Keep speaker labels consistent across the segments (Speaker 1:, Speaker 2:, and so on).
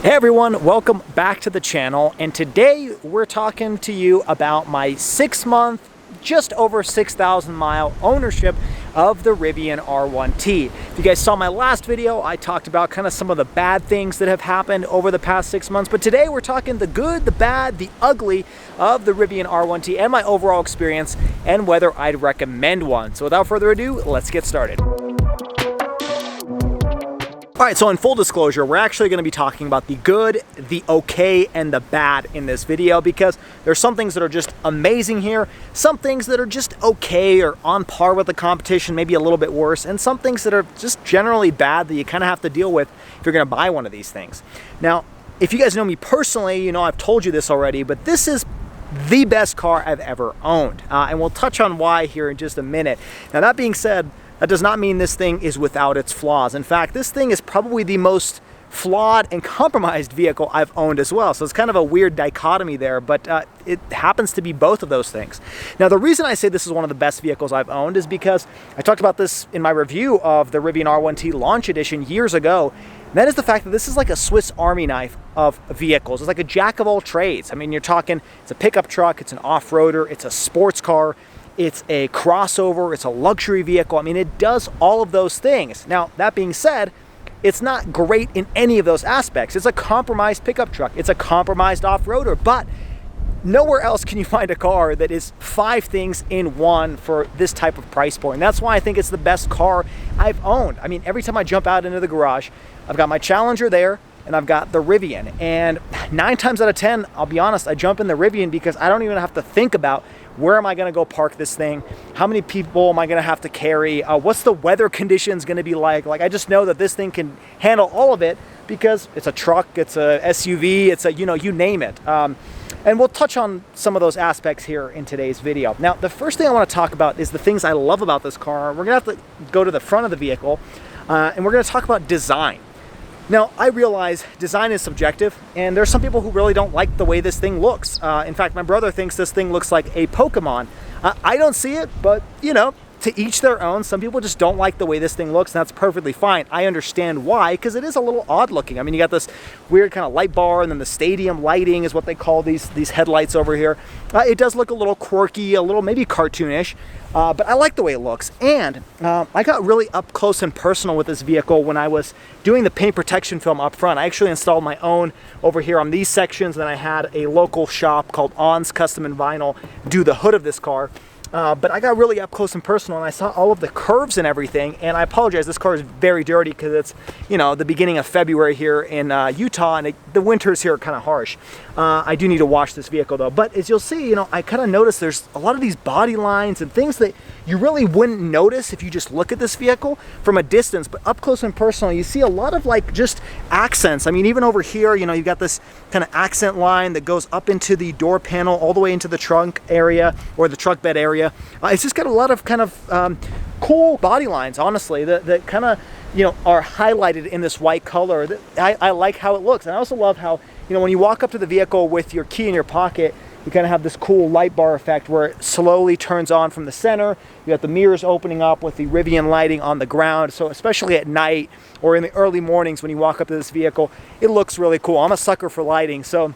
Speaker 1: Hey everyone, welcome back to the channel, and today we're talking to you about my 6-month, just over 6,000 mile ownership of the Rivian R1T. If you guys saw my last video, I talked about kind of some of the bad things that have happened over the past 6 months, but today we're talking the good, the bad, the ugly of the Rivian R1T and my overall experience and whether I'd recommend one. So without further ado, let's get started. All right, so in full disclosure, we're actually going to be talking about the good, the okay, and the bad in this video because there's some things that are just amazing here, some things that are just okay or on par with the competition, maybe a little bit worse, and some things that are just generally bad that you kind of have to deal with if you're going to buy one of these things. Now, if you guys know me personally, you know I've told you this already, but this is the best car I've ever owned, and we'll touch on why here in just a minute. Now, that being said, that does not mean this thing is without its flaws. In fact, this thing is probably the most flawed and compromised vehicle I've owned as well. So it's kind of a weird dichotomy there, but it happens to be both of those things. Now, the reason I say this is one of the best vehicles I've owned is because I talked about this in my review of the Rivian R1T Launch Edition years ago. And that is the fact that this is like a Swiss Army knife of vehicles. It's like a jack of all trades. I mean, you're talking, it's a pickup truck, it's an off-roader, it's a sports car, it's a crossover, it's a luxury vehicle. I mean, it does all of those things. Now, that being said, it's not great in any of those aspects. It's a compromised pickup truck. It's a compromised off-roader, but nowhere else can you find a car that is 5 things in one for this type of price point. And that's why I think it's the best car I've owned. I mean, every time I jump out into the garage, I've got my Challenger there, and I've got the Rivian. And 9 times out of 10, I'll be honest, I jump in the Rivian because I don't even have to think about where am I going to go park this thing? How many people am I going to have to carry? What's the weather conditions going to be like? Like, I just know that this thing can handle all of it because it's a truck, it's a SUV, it's a, you name it. And we'll touch on some of those aspects here in today's video. Now, the first thing I want to talk about is the things I love about this car. We're going to have to go to the front of the vehicle, and we're going to talk about design. Now, I realize design is subjective, and there's some people who really don't like the way this thing looks. In fact, my brother thinks this thing looks like a Pokemon. I don't see it, but, to each their own. Some people just don't like the way this thing looks, and that's perfectly fine. I understand why, because it is a little odd looking. I mean, you got this weird kind of light bar, and then the stadium lighting is what they call these headlights over here. It does look a little quirky, a little maybe cartoonish, but I like the way it looks. And I got really up close and personal with this vehicle when I was doing the paint protection film up front. I actually installed my own over here on these sections, and then I had a local shop called On's Custom and Vinyl do the hood of this car. But I got really up close and personal, and I saw all of the curves and everything, and I apologize, this car is very dirty because it's, the beginning of February here in Utah, and the winters here are kind of harsh. I do need to wash this vehicle though, but as you'll see, I kind of noticed there's a lot of these body lines and things that you really wouldn't notice if you just look at this vehicle from a distance, but up close and personal, you see a lot of like just accents. I mean, even over here, you've got this kind of accent line that goes up into the door panel all the way into the trunk area or the truck bed area. It's just got a lot of kind of cool body lines, honestly, that kind of, are highlighted in this white color. I like how it looks. And I also love how, when you walk up to the vehicle with your key in your pocket, you kind of have this cool light bar effect where it slowly turns on from the center. You got the mirrors opening up with the Rivian lighting on the ground. So especially at night or in the early mornings when you walk up to this vehicle, it looks really cool. I'm a sucker for lighting, so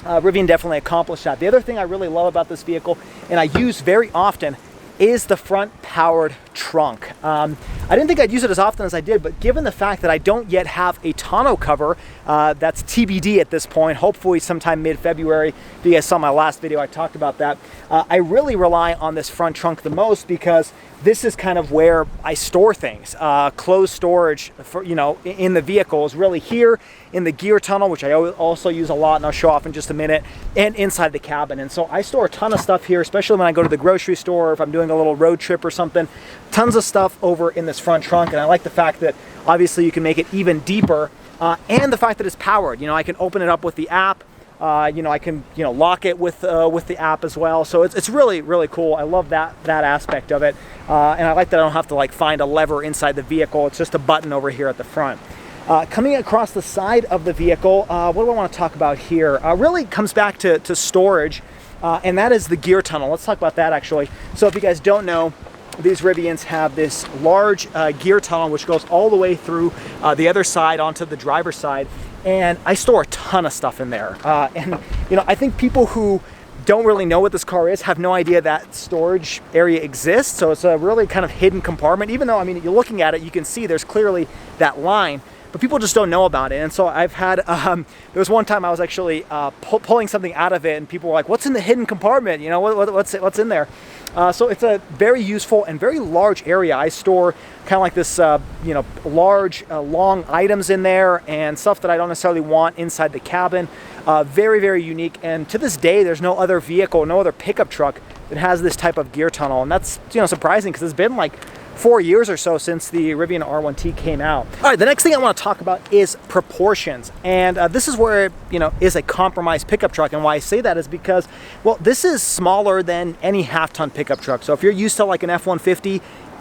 Speaker 1: Rivian definitely accomplished that. The other thing I really love about this vehicle, and I use very often, is the front powered trunk. I didn't think I'd use it as often as I did, but given the fact that I don't yet have a tonneau cover, that's TBD at this point, hopefully sometime mid-February. If you guys saw my last video, I talked about that. I really rely on this front trunk the most because this is kind of where I store things. Closed storage for, in the vehicle is really here in the gear tunnel, which I also use a lot, and I'll show off in just a minute, and inside the cabin. And so I store a ton of stuff here, especially when I go to the grocery store, or if I'm doing a little road trip or something. Tons of stuff over in this front trunk, and I like the fact that obviously you can make it even deeper, and the fact that it's powered. I can open it up with the app. I can lock it with the app as well. So it's really, really cool. I love that aspect of it, and I like that I don't have to like find a lever inside the vehicle. It's just a button over here at the front. Coming across the side of the vehicle, what do I want to talk about here? Really comes back to storage, and that is the gear tunnel. Let's talk about that actually. So if you guys don't know, these Rivians have this large gear tunnel which goes all the way through the other side onto the driver's side. and I store a ton of stuff in there. And you know, I think people who don't really know what this car is have no idea that storage area exists. So it's a really kind of hidden compartment, even though, I mean, you're looking at it, you can see there's clearly that line, but people just don't know about it. And so I've had, there was one time I was actually pulling something out of it, and people were like, what's in the hidden compartment? You know, what's in there? So it's a very useful and very large area. I store kind of like this, you know, large, long items in there and stuff that I don't necessarily want inside the cabin. Very, very unique. And to this day, there's no other vehicle, no other pickup truck that has this type of gear tunnel. And that's, you know, surprising because it's been like 4 years or so since the Rivian R1T came out. All right, the next thing I want to talk about is proportions. And this is where, you know, is a compromised pickup truck. And why I say that is because, well, this is smaller than any half-ton pickup truck. So if you're used to like an F-150,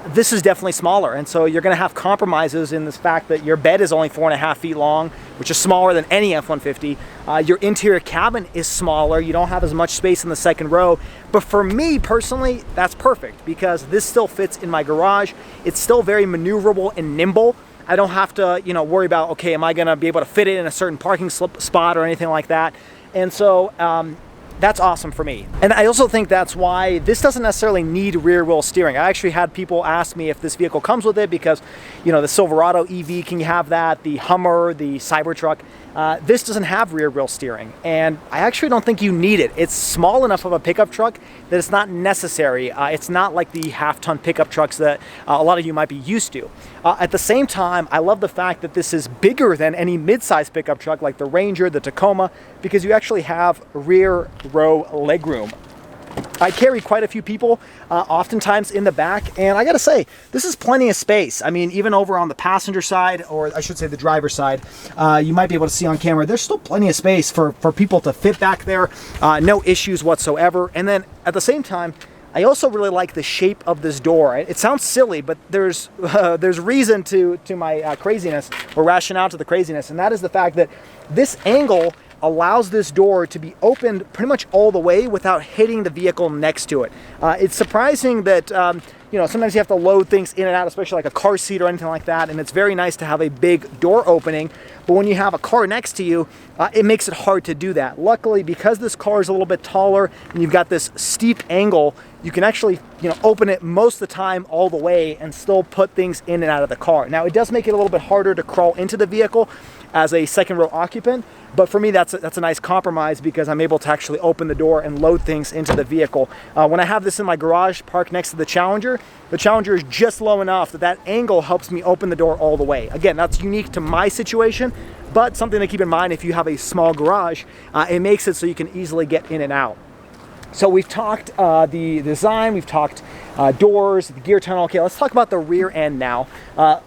Speaker 1: this is definitely smaller. And so you're going to have compromises in this fact that your bed is only 4.5 feet long, which is smaller than any F-150. Your interior cabin is smaller. You don't have as much space in the second row. But for me personally, that's perfect because this still fits in my garage. It's still very maneuverable and nimble. I don't have to, you know, worry about, okay, am I going to be able to fit it in a certain parking spot or anything like that. And so that's awesome for me. And I also think that's why this doesn't necessarily need rear wheel steering. I actually had people ask me if this vehicle comes with it because, you know, the Silverado EV, can you have that? The Hummer, the Cybertruck. This doesn't have rear wheel steering, and I actually don't think you need it. It's small enough of a pickup truck that it's not necessary. It's not like the half-ton pickup trucks that a lot of you might be used to. At the same time, I love the fact that this is bigger than any mid-size pickup truck like the Ranger, the Tacoma, because you actually have rear row legroom. I carry quite a few people, oftentimes in the back, and I gotta say, this is plenty of space. I mean, even over on the passenger side, or I should say the driver's side, you might be able to see on camera, there's still plenty of space for people to fit back there, no issues whatsoever. And then at the same time, I also really like the shape of this door. It sounds silly, but there's reason to my craziness, or rationale to the craziness, and that is the fact that this angle allows this door to be opened pretty much all the way without hitting the vehicle next to it. It's surprising that, you know, sometimes you have to load things in and out, especially like a car seat or anything like that, and it's very nice to have a big door opening, but when you have a car next to you, it makes it hard to do that. Luckily, because this car is a little bit taller and you've got this steep angle, you can actually, you know, open it most of the time all the way and still put things in and out of the car. Now, it does make it a little bit harder to crawl into the vehicle as a second row occupant, but for me, that's a nice compromise because I'm able to actually open the door and load things into the vehicle. When I have this in my garage parked next to the Challenger is just low enough that that angle helps me open the door all the way. Again, that's unique to my situation, but something to keep in mind if you have a small garage, it makes it so you can easily get in and out. So we've talked the design, we've talked doors, the gear tunnel. Okay, let's talk about the rear end now.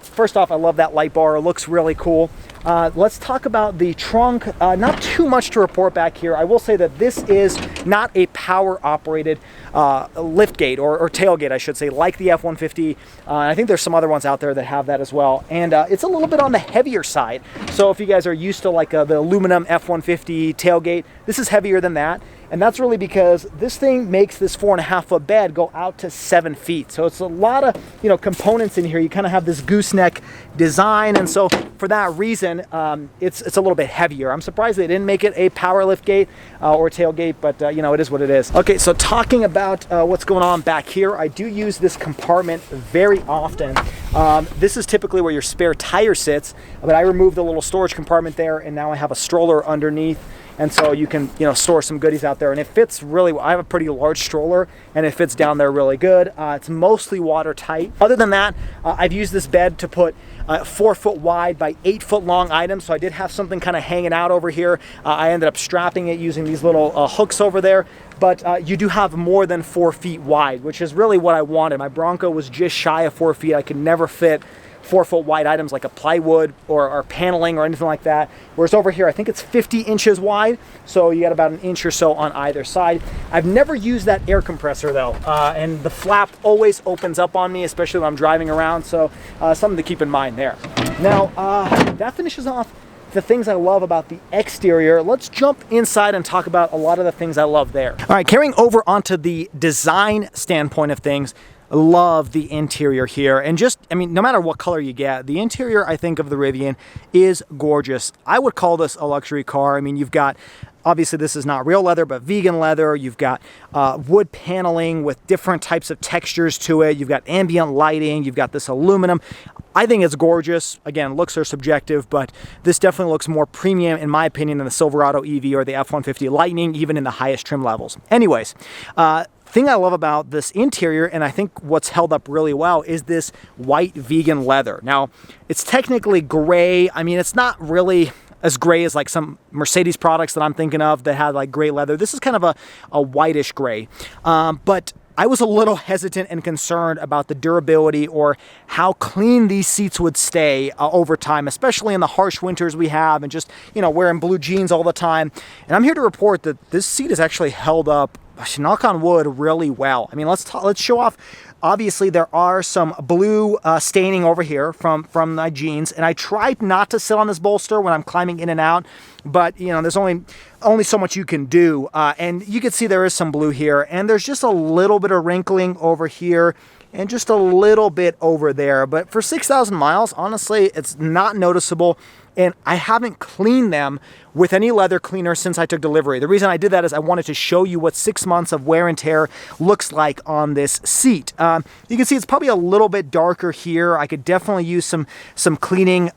Speaker 1: First off, I love that light bar. It looks really cool. Let's talk about the trunk. Not too much to report back here. I will say that this is not a power-operated liftgate or tailgate, I should say, like the F-150. I think there's some other ones out there that have that as well. And it's a little bit on the heavier side. So if you guys are used to like the aluminum F-150 tailgate, this is heavier than that. And that's really because this thing makes this 4.5 foot bed go out to 7 feet. So it's a lot of, you know, components in here. You kind of have this gooseneck design. And so for that reason, it's a little bit heavier. I'm surprised they didn't make it a power lift gate or tailgate, but you know, it is what it is. Okay, so talking about what's going on back here, I do use this compartment very often. This is typically where your spare tire sits, but I removed the little storage compartment there, and now I have a stroller underneath. And so you can, you know, store some goodies out there, and it fits really well. I have a pretty large stroller, and it fits down there really good. It's mostly watertight. Other than that, I've used this bed to put 4 foot wide by 8 foot long items. So I did have something kind of hanging out over here. I ended up strapping it using these little hooks over there. But you do have more than 4 feet wide, which is really what I wanted. My Bronco was just shy of 4 feet. I could never fit 4 foot wide items like a plywood or paneling or anything like that. Whereas over here, I think it's 50 inches wide. So you got about an inch or so on either side. I've never used that air compressor though. And the flap always opens up on me, especially when I'm driving around. So something to keep in mind there. Now, that finishes off the things I love about the exterior. Let's jump inside and talk about a lot of the things I love there. All right, carrying over onto the design standpoint of things, love the interior here. And just, I mean, no matter what color you get, the interior, I think, of the Rivian is gorgeous. I would call this a luxury car. I mean, you've got, obviously this is not real leather, but vegan leather. You've got wood paneling with different types of textures to it. You've got ambient lighting. You've got this aluminum. I think it's gorgeous. Again, looks are subjective, but this definitely looks more premium, in my opinion, than the Silverado EV or the F-150 Lightning, even in the highest trim levels. Anyways, thing I love about this interior, and I think what's held up really well, is this white vegan leather. Now, it's technically gray. I mean, it's not really as gray as like some Mercedes products that I'm thinking of that had like gray leather. This is kind of a whitish gray, but I was a little hesitant and concerned about the durability or how clean these seats would stay over time, especially in the harsh winters we have and just, you know, wearing blue jeans all the time. And I'm here to report that this seat has actually held up, knock on wood, really well. I mean, let's show off. Obviously, there are some blue staining over here from my jeans, and I tried not to sit on this bolster when I'm climbing in and out, but, you know, there's only so much you can do, and you can see there is some blue here, and there's just a little bit of wrinkling over here, and just a little bit over there, but for 6,000 miles, honestly, it's not noticeable. And I haven't cleaned them with any leather cleaner since I took delivery. The reason I did that is I wanted to show you what 6 months of wear and tear looks like on this seat. You can see it's probably a little bit darker here. I could definitely use some cleaning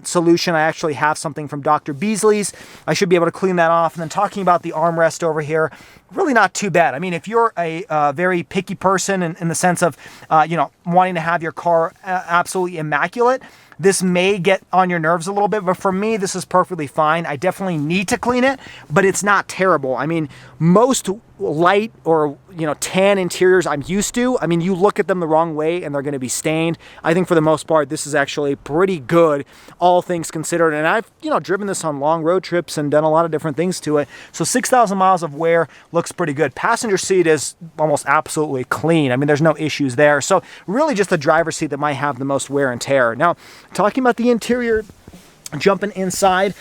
Speaker 1: solution. I actually have something from Dr. Beasley's. I should be able to clean that off. And then talking about the armrest over here, really not too bad. I mean, if you're a very picky person in the sense of, you know, wanting to have your car absolutely immaculate, this may get on your nerves a little bit, but for me, this is perfectly fine. I definitely need to clean it, but it's not terrible. I mean, most light or, you know, tan interiors I'm used to, I mean, you look at them the wrong way and they're going to be stained. I think for the most part, this is actually pretty good, all things considered. And I've, you know, driven this on long road trips and done a lot of different things to it. So 6,000 miles of wear looks pretty good. Passenger seat is almost absolutely clean. I mean, there's no issues there. So really just the driver's seat that might have the most wear and tear. Now, talking about the interior, jumping inside,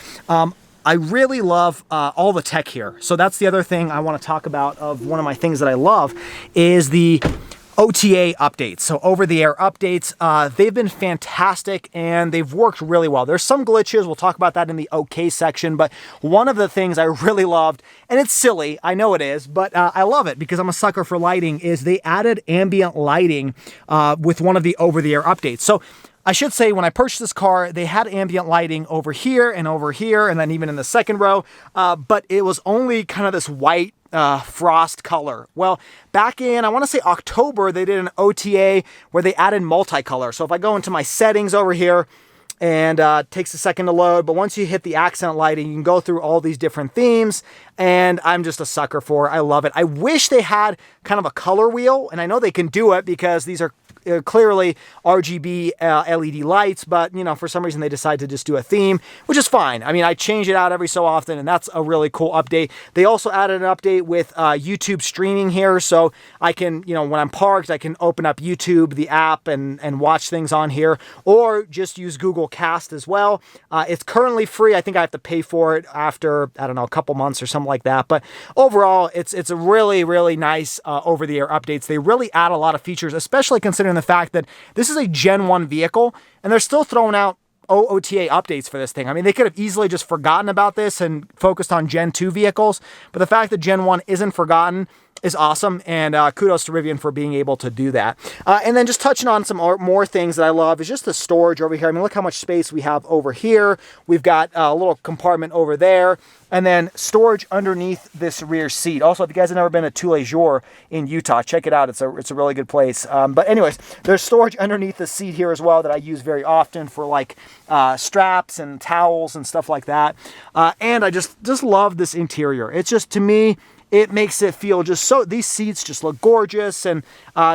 Speaker 1: I really love all the tech here. So that's the other thing I want to talk about. Of one of my things that I love is the OTA updates. So over-the-air updates, they've been fantastic and they've worked really well. There's some glitches. We'll talk about that in the OK section. But one of the things I really loved, and it's silly, I know it is, but I love it because I'm a sucker for lighting, is they added ambient lighting with one of the over-the-air updates. So I should say, when I purchased this car, they had ambient lighting over here, and then even in the second row, but it was only kind of this white frost color. Well, back in, I want to say October, they did an OTA where they added multicolor. So if I go into my settings over here, and takes a second to load, but once you hit the accent lighting, you can go through all these different themes, and I'm just a sucker for it. I love it. I wish they had kind of a color wheel, and I know they can do it because these are clearly RGB LED lights, but, you know, for some reason they decide to just do a theme, which is fine. I mean, I change it out every so often, and that's a really cool update. They also added an update with YouTube streaming here, so I can, you know, when I'm parked, I can open up YouTube, the app, and watch things on here, or just use Google Cast as well. It's currently free. I think I have to pay for it after, I don't know, a couple months or something like that, but overall, it's a really, really nice over-the-air updates. They really add a lot of features, especially considering the fact that this is a Gen 1 vehicle and they're still throwing out OTA updates for this thing. I mean, they could have easily just forgotten about this and focused on Gen 2 vehicles, but the fact that Gen 1 isn't forgotten is awesome, and kudos to Rivian for being able to do that. And then just touching on some more things that I love is just the storage over here. I mean, look how much space we have over here. We've got a little compartment over there, and then storage underneath this rear seat. Also, if you guys have never been to Tous-les-Jours in Utah, check it out. It's a really good place. But anyways, there's storage underneath the seat here as well that I use very often for like straps and towels and stuff like that. And I just love this interior. It's just, to me, it makes it feel just so, these seats just look gorgeous, and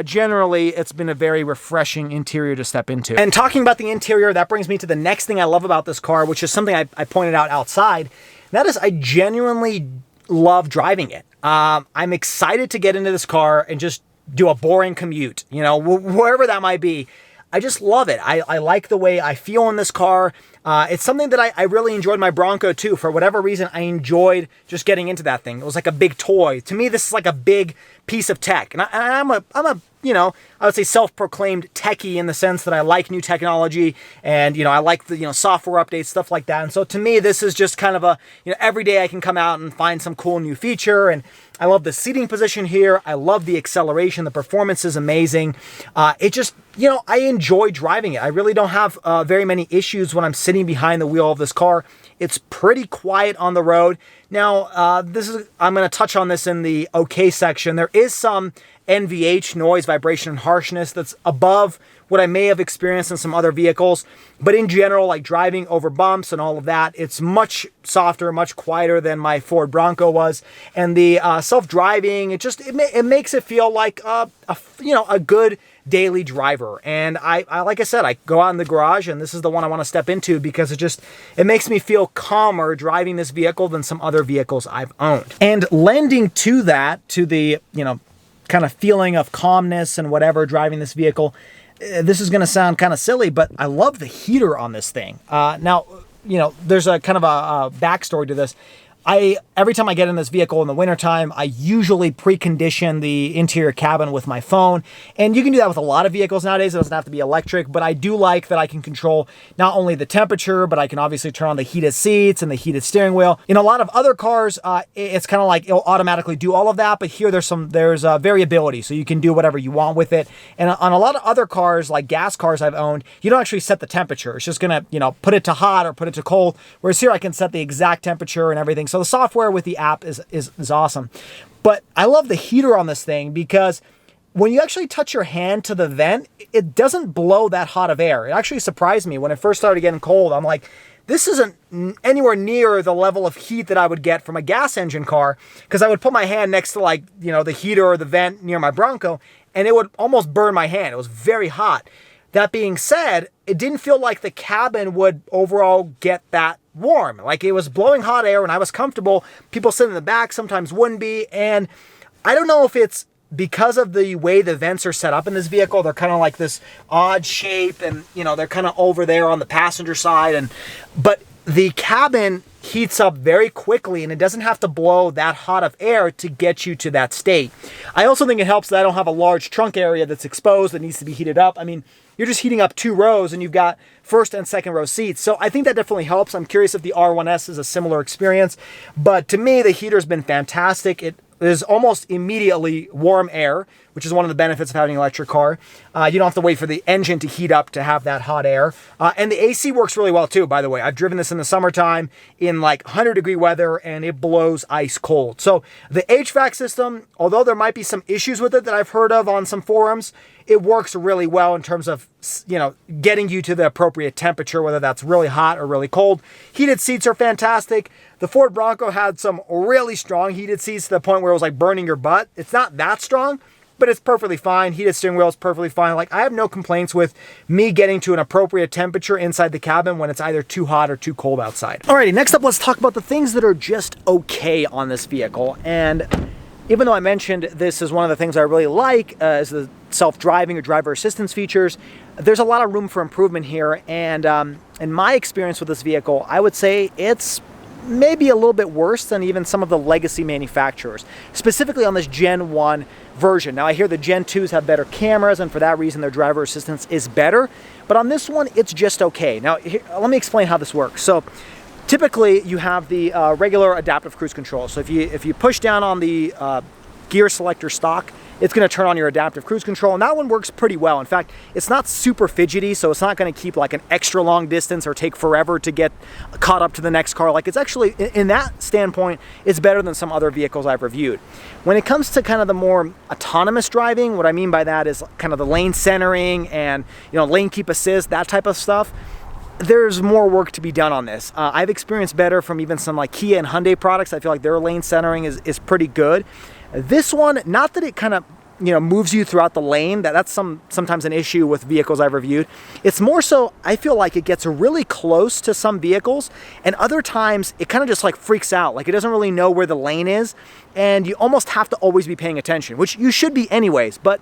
Speaker 1: generally it's been a very refreshing interior to step into. And talking about the interior, that brings me to the next thing I love about this car, which is something I pointed out outside. And that is, I genuinely love driving it. I'm excited to get into this car and just do a boring commute, you know, wherever that might be. I just love it. I like the way I feel in this car. It's something that I really enjoyed my Bronco too. For whatever reason, I enjoyed just getting into that thing. It was like a big toy. To me, this is like a big piece of tech. And I'm a you know, I would say self-proclaimed techie in the sense that I like new technology and, you know, I like the, you know, software updates, stuff like that. And so to me, this is just kind of a, you know, every day I can come out and find some cool new feature. And I love the seating position here. I love the acceleration. The performance is amazing. It just, you know, I enjoy driving it. I really don't have very many issues when I'm sitting behind the wheel of this car. It's pretty quiet on the road. Now, I'm going to touch on this in the okay section. There is some NVH, noise, vibration, and harshness, that's above what I may have experienced in some other vehicles. But in general, like driving over bumps and all of that, it's much softer, much quieter than my Ford Bronco was. And the self-driving, it makes it feel like you know, a good daily driver. And I like I said, I go out in the garage, and this is the one I want to step into because it makes me feel calmer driving this vehicle than some other vehicles I've owned. And lending to that, to the, you know, kind of feeling of calmness and whatever driving this vehicle, this is going to sound kind of silly, but I love the heater on this thing. Now, you know, there's a kind of a backstory to this. Every time I get in this vehicle in the wintertime, I usually precondition the interior cabin with my phone. And you can do that with a lot of vehicles nowadays. It doesn't have to be electric, but I do like that I can control not only the temperature, but I can obviously turn on the heated seats and the heated steering wheel. In a lot of other cars, it's kind of like it'll automatically do all of that, but here there's variability, so you can do whatever you want with it. And on a lot of other cars, like gas cars I've owned, you don't actually set the temperature. It's just gonna, you know, put it to hot or put it to cold, whereas here I can set the exact temperature and everything. So the software with the app is awesome. But I love the heater on this thing because when you actually touch your hand to the vent, it doesn't blow that hot of air. It actually surprised me when it first started getting cold. I'm like, this isn't anywhere near the level of heat that I would get from a gas engine car, because I would put my hand next to, like, you know, the heater or the vent near my Bronco, and it would almost burn my hand. It was very hot. That being said, it didn't feel like the cabin would overall get that warm. Like, it was blowing hot air and I was comfortable. People sitting in the back sometimes wouldn't be. And I don't know if it's because of the way the vents are set up in this vehicle. They're kind of like this odd shape, and, you know, they're kind of over there on the passenger side. But the cabin heats up very quickly, and it doesn't have to blow that hot of air to get you to that state. I also think it helps that I don't have a large trunk area that's exposed that needs to be heated up. I mean, you're just heating up 2 rows and you've got first and second row seats. So I think that definitely helps. I'm curious if the R1S is a similar experience, but to me, the heater's been fantastic. It is almost immediately warm air, which is one of the benefits of having an electric car. You don't have to wait for the engine to heat up to have that hot air. And the AC works really well too, by the way. I've driven this in the summertime in like 100-degree weather, and it blows ice cold. So the HVAC system, although there might be some issues with it that I've heard of on some forums, it works really well in terms of, you know, getting you to the appropriate temperature, whether that's really hot or really cold. Heated seats are fantastic. The Ford Bronco had some really strong heated seats to the point where it was like burning your butt. It's not that strong, but it's perfectly fine. Heated steering wheel is perfectly fine. Like, I have no complaints with me getting to an appropriate temperature inside the cabin when it's either too hot or too cold outside. Alrighty, next up, let's talk about the things that are just okay on this vehicle. And even though I mentioned this is one of the things I really like, is the self-driving or driver assistance features, there's a lot of room for improvement here. And in my experience with this vehicle, I would say it's maybe a little bit worse than even some of the legacy manufacturers, specifically on this Gen 1 version. Now, I hear the Gen 2s have better cameras, and for that reason, their driver assistance is better. But on this one, it's just okay. Now, let me explain how this works. So, typically, you have the regular adaptive cruise control. So if you push down on the gear selector stock, it's going to turn on your adaptive cruise control, and that one works pretty well. In fact, it's not super fidgety, so it's not going to keep like an extra long distance or take forever to get caught up to the next car. Like, it's actually, in that standpoint, it's better than some other vehicles I've reviewed. When it comes to kind of the more autonomous driving, what I mean by that is kind of the lane centering and, you know, lane keep assist, that type of stuff. There's more work to be done on this. I've experienced better from even some like Kia and Hyundai products. I feel like their lane centering is pretty good. This one, not that it kind of, you know, moves you throughout the lane. That's sometimes an issue with vehicles I've reviewed. It's more so, I feel like it gets really close to some vehicles, and other times it kind of just like freaks out. Like, it doesn't really know where the lane is, and you almost have to always be paying attention, which you should be anyways, but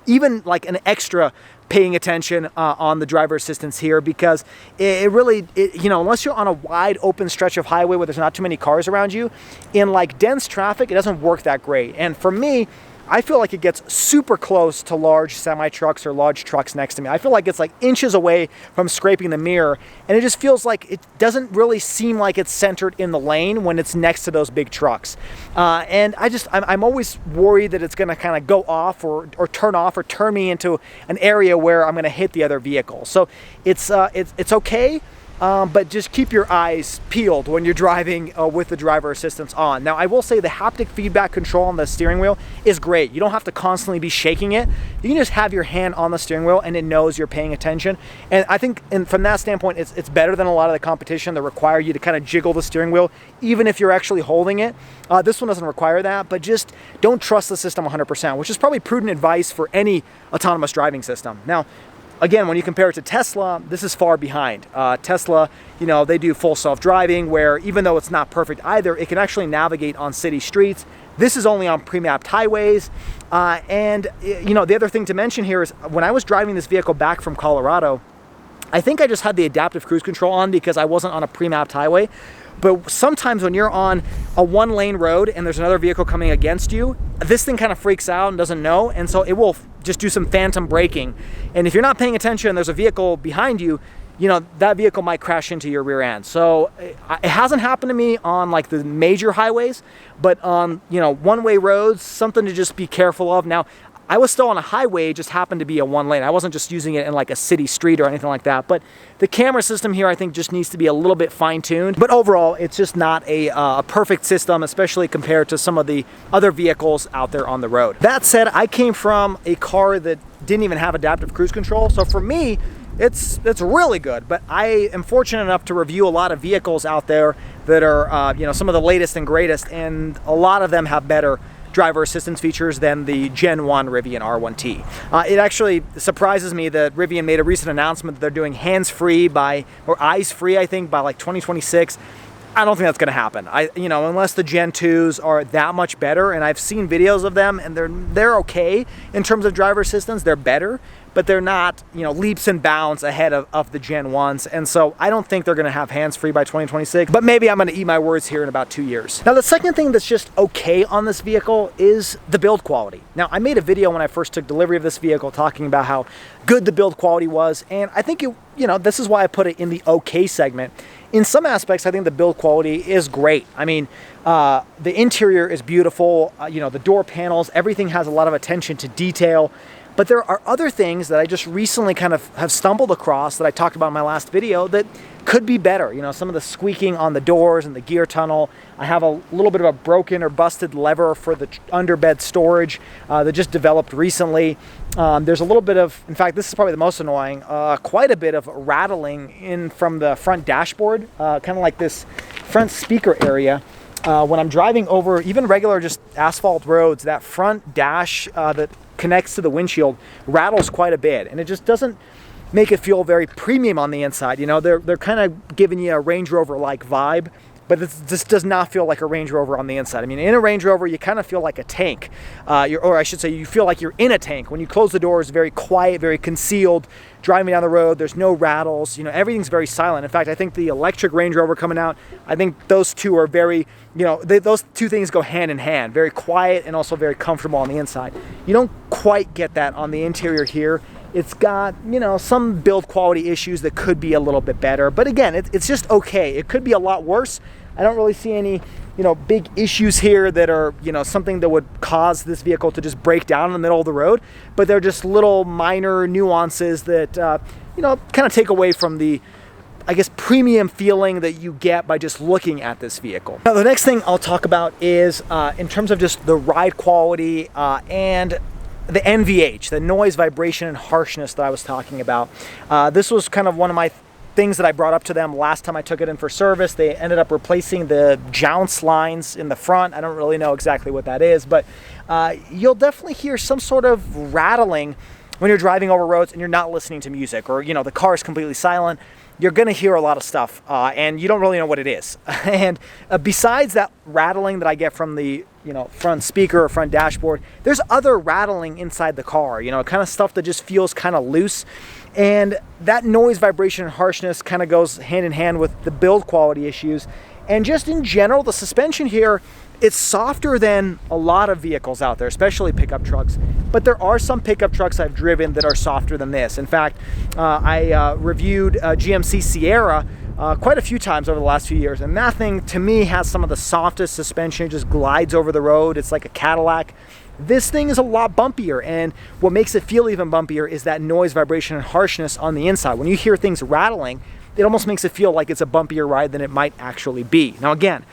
Speaker 1: even like an extra paying attention on the driver assistance here, because it really, you know, unless you're on a wide open stretch of highway where there's not too many cars around you, in like dense traffic, it doesn't work that great. And for me, I feel like it gets super close to large semi-trucks or large trucks next to me. I feel like it's like inches away from scraping the mirror, and it just feels like it doesn't really seem like it's centered in the lane when it's next to those big trucks. And I'm always worried that it's gonna kind of go off or turn me into an area where I'm gonna hit the other vehicle. So it's okay. But just keep your eyes peeled when you're driving with the driver assistance on. Now, I will say the haptic feedback control on the steering wheel is great. You don't have to constantly be shaking it. You can just have your hand on the steering wheel and it knows you're paying attention. And I think from that standpoint, it's better than a lot of the competition that require you to kind of jiggle the steering wheel, even if you're actually holding it. This one doesn't require that, but just don't trust the system 100%, which is probably prudent advice for any autonomous driving system. Now, again, when you compare it to Tesla, this is far behind. Tesla, they do full self-driving where even though it's not perfect either, it can actually navigate on city streets. This is only on pre-mapped highways. The other thing to mention here is when I was driving this vehicle back from Colorado, I think I just had the adaptive cruise control on because I wasn't on a pre-mapped highway. But sometimes when you're on a one-lane road and there's another vehicle coming against you, this thing kind of freaks out and doesn't know, and so it will just do some phantom braking. And if you're not paying attention and there's a vehicle behind you, that vehicle might crash into your rear end. So it hasn't happened to me on like the major highways, but on one-way roads, something to just be careful of. Now, I was still on a highway, it just happened to be a one lane. I wasn't just using it in like a city street or anything like that. But the camera system here, I think, just needs to be a little bit fine-tuned. But overall, it's just not a perfect system, especially compared to some of the other vehicles out there on the road. That said, I came from a car that didn't even have adaptive cruise control. So for me, it's really good. But I am fortunate enough to review a lot of vehicles out there that are some of the latest and greatest, and a lot of them have better driver assistance features than the Gen 1 Rivian R1T. It actually surprises me that Rivian made a recent announcement that they're doing hands-free or eyes-free, I think, by like 2026. I don't think that's going to happen. Unless the Gen 2s are that much better, and I've seen videos of them, and they're okay in terms of driver assistance. They're better, but they're not, leaps and bounds ahead of the Gen 1s. And so I don't think they're going to have hands-free by 2026, but maybe I'm going to eat my words here in about 2 years. Now, the second thing that's just okay on this vehicle is the build quality. Now, I made a video when I first took delivery of this vehicle talking about how good the build quality was, and I think this is why I put it in the okay segment. In some aspects, I think the build quality is great. I mean, the interior is beautiful. The door panels, everything has a lot of attention to detail. But there are other things that I just recently kind of have stumbled across that I talked about in my last video that could be better. Some of the squeaking on the doors and the gear tunnel. I have a little bit of a broken or busted lever for the underbed storage that just developed recently. There's a little bit of, in fact, this is probably the most annoying, quite a bit of rattling in from the front dashboard, kind of like this front speaker area. When I'm driving over even regular just asphalt roads, that front dash that connects to the windshield rattles quite a bit, and it just doesn't make it feel very premium on the inside. They're kind of giving you a Range Rover-like vibe, but this does not feel like a Range Rover on the inside. I mean, in a Range Rover, you kind of feel like a tank, or I should say, you feel like you're in a tank. When you close the doors, very quiet, very concealed. Driving down the road, there's no rattles. Everything's very silent. In fact, I think the electric Range Rover coming out, I think those two are very, those two things go hand in hand. Very quiet and also very comfortable on the inside. You don't quite get that on the interior here. It's got, some build quality issues that could be a little bit better. But again, it's just okay. It could be a lot worse. I don't really see any, big issues here that are, something that would cause this vehicle to just break down in the middle of the road. But they're just little minor nuances that, kind of take away from the, I guess, premium feeling that you get by just looking at this vehicle. Now, the next thing I'll talk about is in terms of just the ride quality and the NVH, the noise, vibration, and harshness that I was talking about. This was kind of one of my things that I brought up to them last time I took it in for service. They ended up replacing the jounce lines in the front. I don't really know exactly what that is, but you'll definitely hear some sort of rattling when you're driving over roads and you're not listening to music, or the car is completely silent. You're going to hear a lot of stuff, and you don't really know what it is. And besides that rattling that I get from the front speaker or front dashboard, there's other rattling inside the car, kind of stuff that just feels kind of loose. And that noise, vibration, and harshness kind of goes hand in hand with the build quality issues. And just in general, the suspension here, it's softer than a lot of vehicles out there, especially pickup trucks. But there are some pickup trucks I've driven that are softer than this. In fact, I reviewed a GMC Sierra quite a few times over the last few years, and that thing to me has some of the softest suspension. It just glides over the road. It's like a Cadillac. This thing is a lot bumpier, and what makes it feel even bumpier is that noise, vibration, and harshness on the inside. When you hear things rattling, it almost makes it feel like it's a bumpier ride than it might actually be. Now again,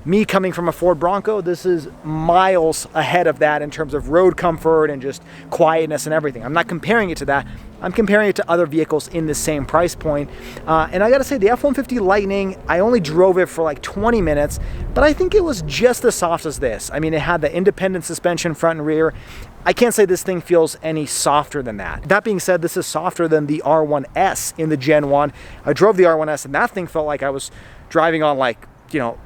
Speaker 1: me coming from a Ford Bronco, this is miles ahead of that in terms of road comfort and just quietness and everything. I'm not comparing it to that. I'm comparing it to other vehicles in the same price point. And I gotta say, the F-150 Lightning, I only drove it for like 20 minutes, but I think it was just as soft as this. I mean, it had the independent suspension front and rear. I can't say this thing feels any softer than that. That being said, this is softer than the R1S in the Gen 1. I drove the R1S and that thing felt like I was driving on, like, you know,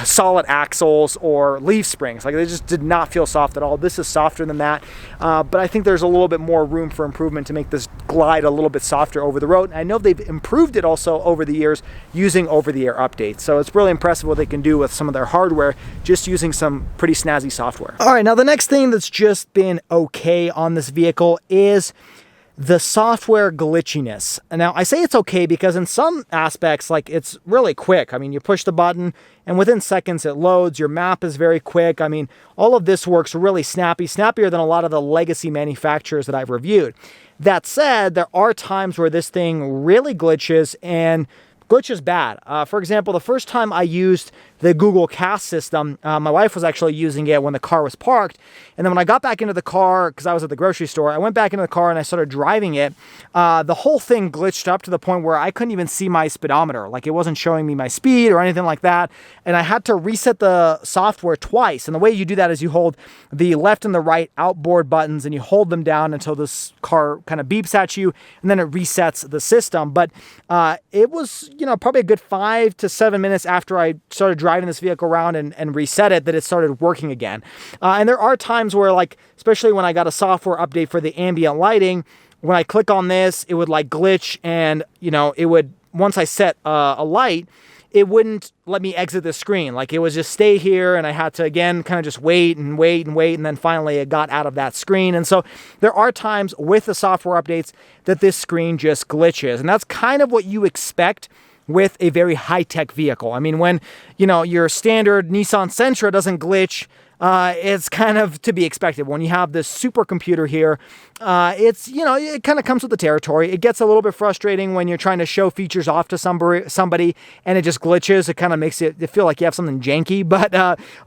Speaker 1: solid axles or leaf springs. Like, they just did not feel soft at all. This is softer than that, but I think there's a little bit more room for improvement to make this glide a little bit softer over the road. And I know they've improved it also over the years using over-the-air updates, so it's really impressive what they can do with some of their hardware just using some pretty snazzy software. All right, now the next thing that's just been okay on this vehicle is the software glitchiness. Now, I say it's okay because in some aspects, like, it's really quick. I mean, you push the button and within seconds it loads. Your map is very quick. I mean, all of this works really snappy, snappier than a lot of the legacy manufacturers that I've reviewed. That said, there are times where this thing really glitches, and glitches bad. For example, the first time I used the Google Cast system, my wife was actually using it when the car was parked. And then when I got back into the car, because I was at the grocery store, I went back into the car and I started driving it. The whole thing glitched up to the point where I couldn't even see my speedometer. Like, it wasn't showing me my speed or anything like that. And I had to reset the software twice. And the way you do that is you hold the left and the right outboard buttons and you hold them down until this car kind of beeps at you, and then it resets the system. But it was, you know, probably a good 5 to 7 minutes after I started driving this vehicle around and reset it that it started working again. And there are times where, like, especially when I got a software update for the ambient lighting, when I click on this, it would like glitch, and, you know, it would, once I set a light, it wouldn't let me exit the screen. Like, it would just stay here, and I had to, again, kind of just wait and wait and wait, and then finally it got out of that screen. And so there are times with the software updates that this screen just glitches, and that's kind of what you expect with a very high-tech vehicle. I mean, when, you know, your standard Nissan Sentra doesn't glitch, it's kind of to be expected. When you have this supercomputer here, it's, you know, it kind of comes with the territory. It gets a little bit frustrating when you're trying to show features off to somebody and it just glitches. It kind of makes it feel like you have something janky. But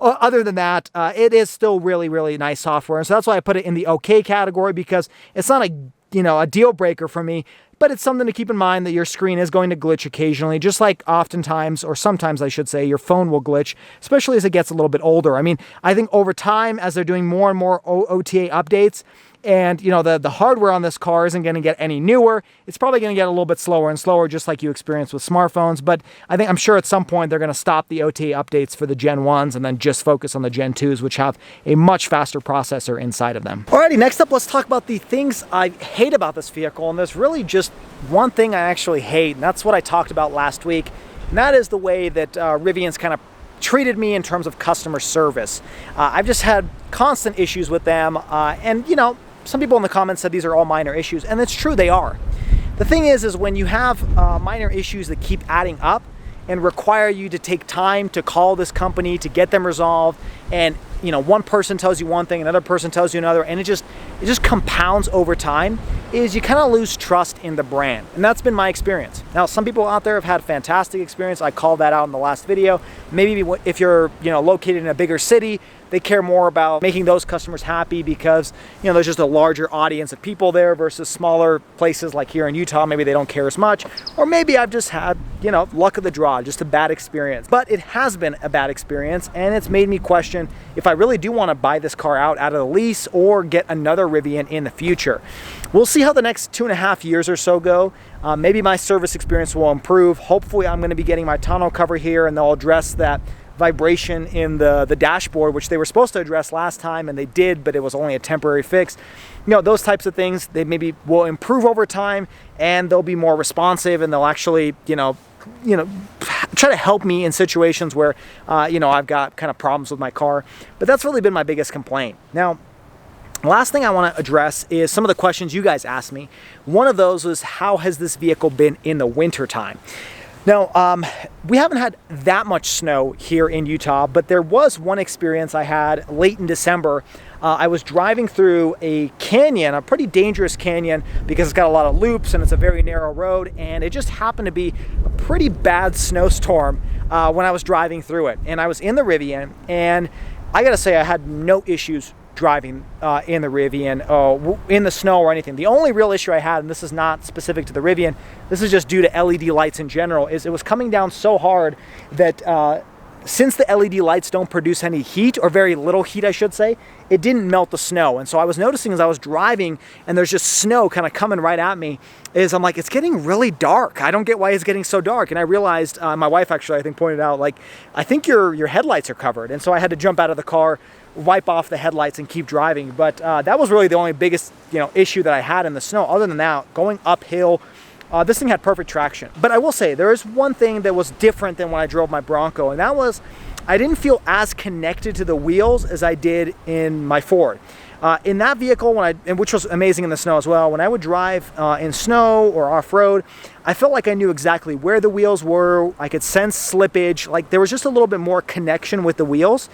Speaker 1: other than that, it is still really, really nice software. And so that's why I put it in the okay category, because it's not a deal breaker for me. But it's something to keep in mind that your screen is going to glitch occasionally, just like oftentimes, or sometimes I should say, your phone will glitch, especially as it gets a little bit older. I mean, I think over time, as they're doing more and more OTA updates, and, you know, the hardware on this car isn't going to get any newer, it's probably going to get a little bit slower and slower, just like you experience with smartphones. But I'm sure at some point they're going to stop the OTA updates for the Gen 1s and then just focus on the Gen 2s, which have a much faster processor inside of them. Alrighty, next up, let's talk about the things I hate about this vehicle. And there's really just one thing I actually hate, and that's what I talked about last week. And that is the way that Rivian's kind of treated me in terms of customer service. I've just had constant issues with them, and, you know, some people in the comments said these are all minor issues, and it's true, they are. The thing is when you have minor issues that keep adding up and require you to take time to call this company to get them resolved, and, you know, one person tells you one thing, another person tells you another, and it just compounds over time, is you kind of lose trust in the brand. And that's been my experience. Now, some people out there have had fantastic experience. I called that out in the last video. Maybe if you're, you know, located in a bigger city, they care more about making those customers happy because, you know, there's just a larger audience of people there versus smaller places like here in Utah. Maybe they don't care as much. Or maybe I've just had, you know, luck of the draw, just a bad experience. But it has been a bad experience, and it's made me question if I really do want to buy this car out of the lease or get another Rivian in the future. We'll see how the next 2.5 years or so go. Maybe my service experience will improve. Hopefully I'm going to be getting my tonneau cover here, and they'll address that vibration in the dashboard, which they were supposed to address last time, and they did, but it was only a temporary fix. You know, those types of things, they maybe will improve over time, and they'll be more responsive, and they'll actually, you know, try to help me in situations where, I've got kind of problems with my car. But that's really been my biggest complaint. Now, last thing I want to address is some of the questions you guys asked me. One of those was, how has this vehicle been in the winter time? Now, we haven't had that much snow here in Utah, but there was one experience I had late in December. I was driving through a canyon, a pretty dangerous canyon, because it's got a lot of loops and it's a very narrow road, and it just happened to be a pretty bad snowstorm when I was driving through it. And I was in the Rivian, and I gotta say I had no issues driving in the Rivian, in the snow or anything. The only real issue I had, and this is not specific to the Rivian, this is just due to LED lights in general, is it was coming down so hard that since the LED lights don't produce any heat, or very little heat I should say, it didn't melt the snow. And so I was noticing as I was driving and there's just snow kind of coming right at me, is I'm like, it's getting really dark. I don't get why it's getting so dark. And I realized, my wife actually I think pointed out, like, I think your headlights are covered. And so I had to jump out of the car, wipe off the headlights and keep driving. But that was really the only biggest issue that I had in the snow. Other than that, going uphill, this thing had perfect traction. But I will say, there is one thing that was different than when I drove my Bronco, and that was I didn't feel as connected to the wheels as I did in my Ford. In that vehicle, which was amazing in the snow as well, when I would drive in snow or off-road, I felt like I knew exactly where the wheels were. I could sense slippage. Like, there was just a little bit more connection with the wheels.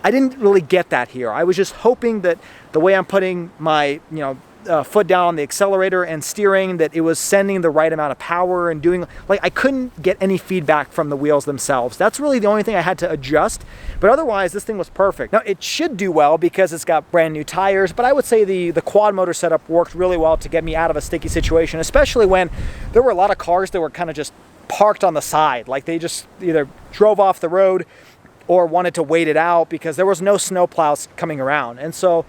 Speaker 1: I didn't really get that here. I was just hoping that the way I'm putting my, foot down on the accelerator and steering, that it was sending the right amount of power and doing, like, I couldn't get any feedback from the wheels themselves. That's really the only thing I had to adjust. But otherwise, this thing was perfect. Now, it should do well because it's got brand new tires, but I would say the quad motor setup worked really well to get me out of a sticky situation, especially when there were a lot of cars that were kind of just parked on the side. Like, they just either drove off the road or wanted to wait it out because there was no snow plows coming around. And so,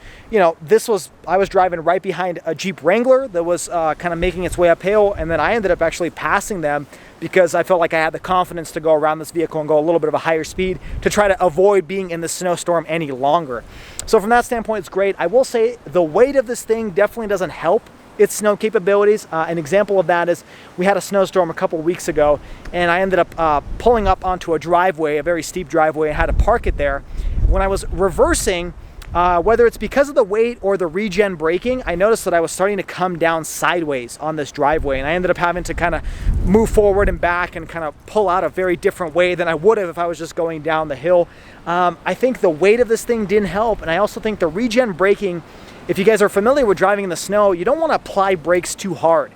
Speaker 1: I was driving right behind a Jeep Wrangler that was kind of making its way uphill, and then I ended up actually passing them because I felt like I had the confidence to go around this vehicle and go a little bit of a higher speed to try to avoid being in the snowstorm any longer. So from that standpoint, it's great. I will say the weight of this thing definitely doesn't help its snow capabilities. An example of that is we had a snowstorm a couple weeks ago, and I ended up pulling up onto a driveway, a very steep driveway, and had to park it there. When I was reversing, whether it's because of the weight or the regen braking, I noticed that I was starting to come down sideways on this driveway, and I ended up having to kind of move forward and back and kind of pull out a very different way than I would have if I was just going down the hill. I think the weight of this thing didn't help, and I also think the regen braking, if you guys are familiar with driving in the snow, you don't want to apply brakes too hard.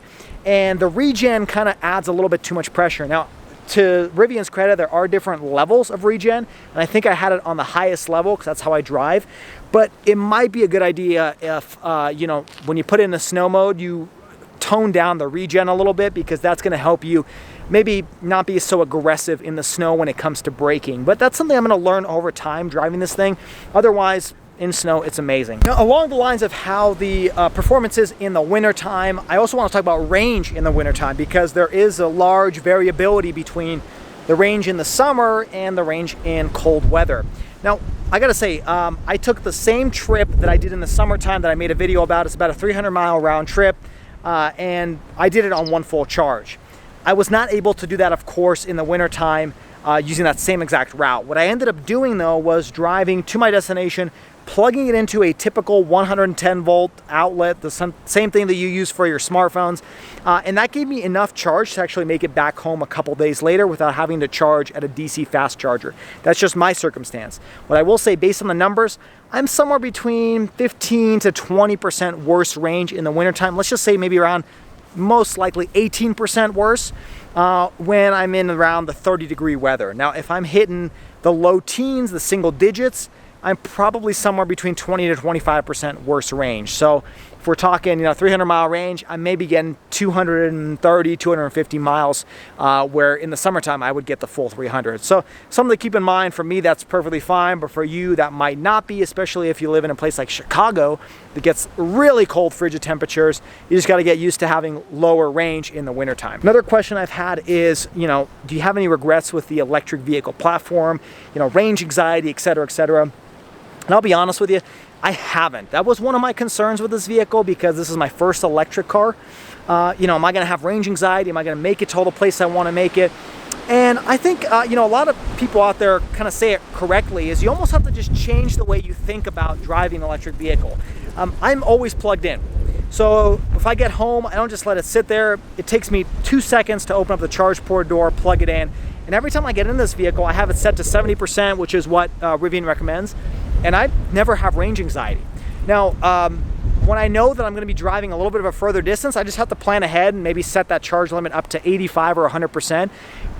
Speaker 1: And the regen kind of adds a little bit too much pressure. Now, to Rivian's credit, there are different levels of regen, and I think I had it on the highest level because that's how I drive. But it might be a good idea if, when you put it in the snow mode, you tone down the regen a little bit, because that's going to help you maybe not be so aggressive in the snow when it comes to braking. But that's something I'm going to learn over time driving this thing. Otherwise, in snow, it's amazing. Now, along the lines of how the performance is in the wintertime, I also want to talk about range in the wintertime, because there is a large variability between the range in the summer and the range in cold weather. Now, I gotta say, I took the same trip that I did in the summertime that I made a video about. It's about a 300-mile round trip, and I did it on one full charge. I was not able to do that, of course, in the wintertime using that same exact route. What I ended up doing, though, was driving to my destination, plugging it into a typical 110 volt outlet, the same thing that you use for your smartphones. And that gave me enough charge to actually make it back home a couple days later without having to charge at a DC fast charger. That's just my circumstance. What I will say, based on the numbers, I'm somewhere between 15 to 20% worse range in the wintertime. Let's just say maybe around, most likely 18% worse when I'm in around the 30-degree weather. Now, if I'm hitting the low teens, the single digits, I'm probably somewhere between 20 to 25% worse range. So if we're talking, 300-mile range, I may be getting 230, 250 miles, where in the summertime I would get the full 300. So something to keep in mind. For me, that's perfectly fine, but for you, that might not be, especially if you live in a place like Chicago that gets really cold, frigid temperatures. You just got to get used to having lower range in the wintertime. Another question I've had is, do you have any regrets with the electric vehicle platform, range anxiety, et cetera, et cetera? And I'll be honest with you, I haven't. That was one of my concerns with this vehicle because this is my first electric car. You know, am I going to have range anxiety? Am I going to make it to all the place I want to make it? And I think, you know, a lot of people out there kind of say it correctly, is you almost have to just change the way you think about driving an electric vehicle. I'm always plugged in. So if I get home, I don't just let it sit there. It takes me 2 seconds to open up the charge port door, plug it in. And every time I get in this vehicle, I have it set to 70%, which is what Rivian recommends. And I never have range anxiety. Now, when I know that I'm going to be driving a little bit of a further distance, I just have to plan ahead and maybe set that charge limit up to 85 or 100%.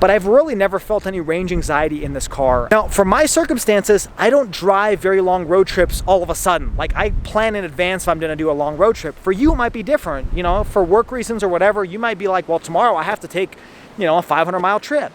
Speaker 1: But I've really never felt any range anxiety in this car. Now, for my circumstances, I don't drive very long road trips all of a sudden. Like, I plan in advance if I'm going to do a long road trip. For you, it might be different. You know, for work reasons or whatever, you might be like, well, tomorrow I have to take, you know, a 500-mile trip.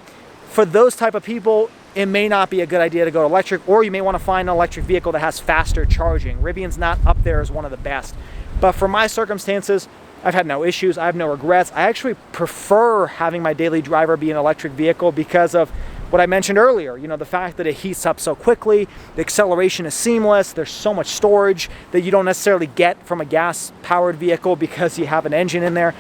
Speaker 1: For those type of people, it may not be a good idea to go electric, or you may want to find an electric vehicle that has faster charging. Rivian's not up there as one of the best. But for my circumstances, I've had no issues. I have no regrets. I actually prefer having my daily driver be an electric vehicle because of what I mentioned earlier. You know, the fact that it heats up so quickly, the acceleration is seamless, there's so much storage that you don't necessarily get from a gas-powered vehicle because you have an engine in there.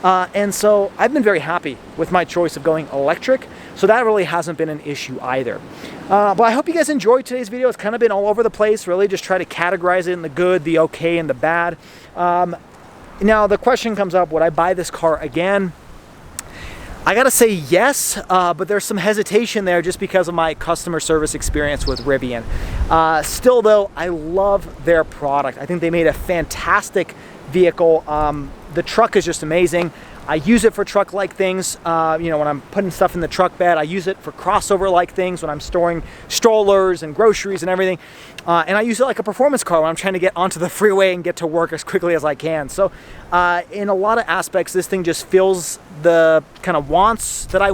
Speaker 1: And so I've been very happy with my choice of going electric. So that really hasn't been an issue either. But I hope you guys enjoyed today's video. It's kind of been all over the place, really just try to categorize it in the good, the okay, and the bad. Now the question comes up, would I buy this car again? I gotta say yes, but there's some hesitation there just because of my customer service experience with Rivian. Still though, I love their product. I think they made a fantastic vehicle. The truck is just amazing. I use it for truck-like things, you know, when I'm putting stuff in the truck bed. I use it for crossover-like things when I'm storing strollers and groceries and everything. And I use it like a performance car when I'm trying to get onto the freeway and get to work as quickly as I can. So in a lot of aspects, this thing just fills the kind of wants that I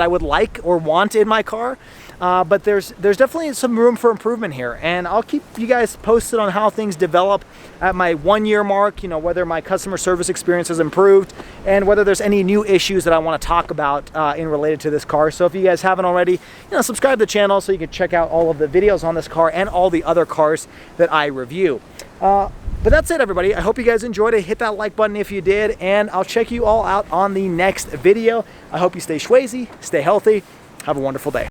Speaker 1: would like or want in my car. But there's definitely some room for improvement here, and I'll keep you guys posted on how things develop at my 1-year mark, you know, whether my customer service experience has improved and whether there's any new issues that I want to talk about in related to this car. So if you guys haven't already, you know, subscribe to the channel so you can check out all of the videos on this car and all the other cars that I review. But that's it, everybody. I hope you guys enjoyed it. Hit that like button if you did, and I'll check you all out on the next video. I hope you stay schwazy, stay healthy, have a wonderful day.